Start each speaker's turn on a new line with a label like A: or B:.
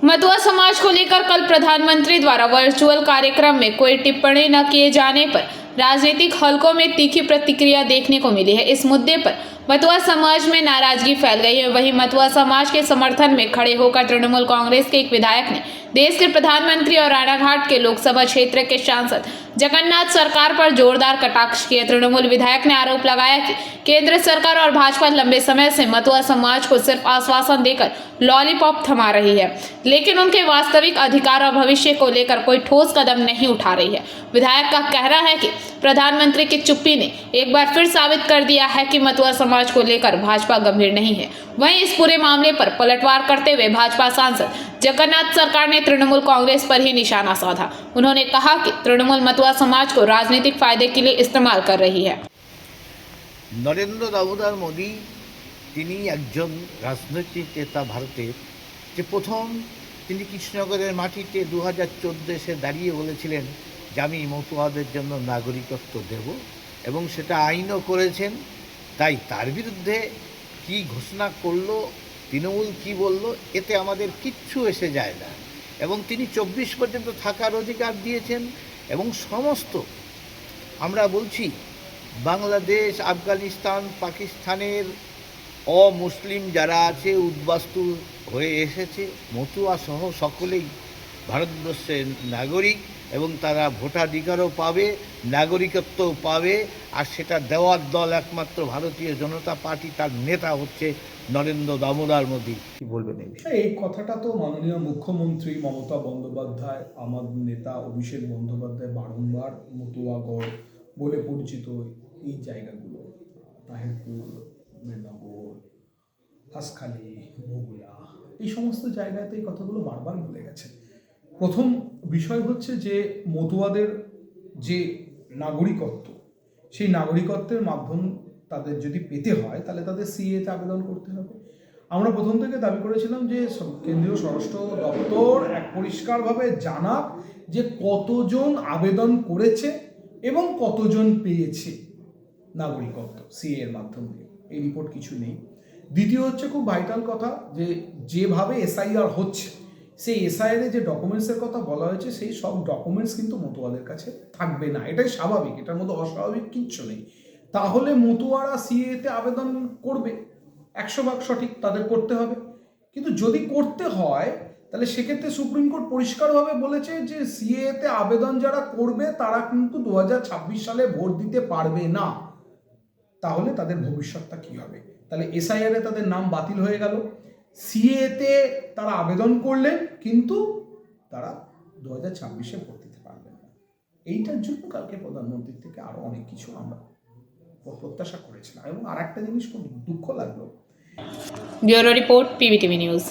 A: मतुआ समाज को लेकर कल प्रधानमंत्री द्वारा वर्चुअल कार्यक्रम में कोई टिप्पणी न किए जाने पर राजनीतिक हलकों में तीखी प्रतिक्रिया देखने को मिली है। इस मुद्दे पर मतुआ समाज में नाराजगी फैल गई है। वहीं मतुआ समाज के समर्थन में खड़े होकर तृणमूल कांग्रेस के एक विधायक ने देश के प्रधानमंत्री और रानाघाट के लोकसभा क्षेत्र के सांसद जगन्नाथ सरकार पर जोरदार कटाक्ष किया। तृणमूल विधायक ने आरोप लगाया कि केंद्र सरकार और भाजपा लंबे समय से मतुआ समाज को सिर्फ आश्वासन देकर लॉलीपॉप थमा रही है, लेकिन उनके वास्तविक अधिकार और भविष्य को लेकर कोई ठोस कदम नहीं उठा रही है। विधायक का कहना है कि प्रधानमंत्री की चुप्पी ने एक बार फिर साबित कर दिया है कि मतुआ समाज को लेकर भाजपा गंभीर नहीं है। वहीं इस पूरे मामले पर पलटवार करते हुए भाजपा सांसद जगन्नाथ सरकार ने तृणमूल कांग्रेस पर ही निशाना साधा। उन्होंने कहा कि तृणमूल मतुआ समाज को राजनीतिक फायदे के लिए इस्तेमाल कर रही है।
B: नरेंद्र दामोदर मोदी তিনি একজন রাজনৈতিক নেতা ভারতের, যে প্রথম তিনি কৃষ্ণনগরের মাটিতে 2014 এসে দাঁড়িয়ে বলেছিলেন যে আমি মতুয়াদের জন্য নাগরিকত্ব দেব, এবং সেটা আইনও করেছেন। তাই তার বিরুদ্ধে কি ঘোষণা করলো, তৃণমূল কি বলল, এতে আমাদের কিচ্ছু এসে যায় না। এবং তিনি 24 পর্যন্ত থাকার অধিকার দিয়েছেন। এবং সমস্ত আমরা বলছি বাংলাদেশ, আফগানিস্তান, পাকিস্তানের অমুসলিম যারা আছে, উদ্বাস্তু হয়ে এসেছে, মতুয়া সহ সকলেই ভারতবর্ষের নাগরিক, এবং তারা ভোটাধিকারও পাবে, নাগরিকত্বও পাবে। আর সেটা দেওয়ার দল একমাত্র ভারতীয় জনতা পার্টি, তার নেতা হচ্ছে নরেন্দ্র দামোদর মোদী। কি বলবেন এই বিষয়ে?
C: এই কথাটা তো মাননীয় মুখ্যমন্ত্রী মমতা বন্দ্যোপাধ্যায়, আমার নেতা অভিষেক বন্দ্যোপাধ্যায় বারংবার মতুয়াগড় বলে পরিচিত এই জায়গাগুলো, তাহিরপুর, মেদিনীপুর, হাসখালি, বগুড়া, এই সমস্ত জায়গাতে এই কথাগুলো বারবার বলে গেছে। প্রথম বিষয় হচ্ছে যে মতুয়াদের যে নাগরিকত্ব, সেই নাগরিকত্বের মাধ্যম তাদের যদি পেতে হয় তাহলে তাদের সিএতে আবেদন করতে হবে। আমরা প্রথম থেকে দাবি করেছিলাম যে কেন্দ্রীয় স্বরাষ্ট্র দপ্তর এক পরিষ্কারভাবে জানাক যে কতজন আবেদন করেছে এবং কতজন পেয়েছে নাগরিকত্ব সিএ এর মাধ্যমে। এই রিপোর্ট কিছু নেই। দ্বিতীয় হচ্ছে খুব ভাইটাল কথা, যে যেভাবে এসআইআর হচ্ছে, সেই এসআইআর যে ডকুমেন্টসের কথা বলা হয়েছে, সেই সব ডকুমেন্টস কিন্তু মতুয়াদের কাছে থাকবে না। এটাই স্বাভাবিক, এটার মধ্যে অস্বাভাবিক কিচ্ছু নেই। তাহলে মতুয়ারা সিএতে আবেদন করবে, 100% সঠিক, তাদের করতে হবে। কিন্তু যদি করতে হয় তাহলে সেক্ষেত্রে সুপ্রিম কোর্ট পরিষ্কারভাবে বলেছে যে সিএতে আবেদন যারা করবে তারা কিন্তু 2026 সালে ভোট দিতে পারবে না। তাহলে তাদের ভবিষ্যৎটা কি হবে? তাহলে এসআইআরে তাদের নাম বাতিল হয়ে গেল, সিএতে তারা আবেদন করলেন কিন্তু তারা 2026-এ ভোট দিতে পারবেন না। এইটার জন্য কালকে প্রধানমন্ত্রীর থেকে আরো অনেক কিছু আমরা প্রত্যাশা করেছিলাম। এবং আর একটা জিনিস খুব দুঃখ লাগলো।
A: Bureau report, PBTV news.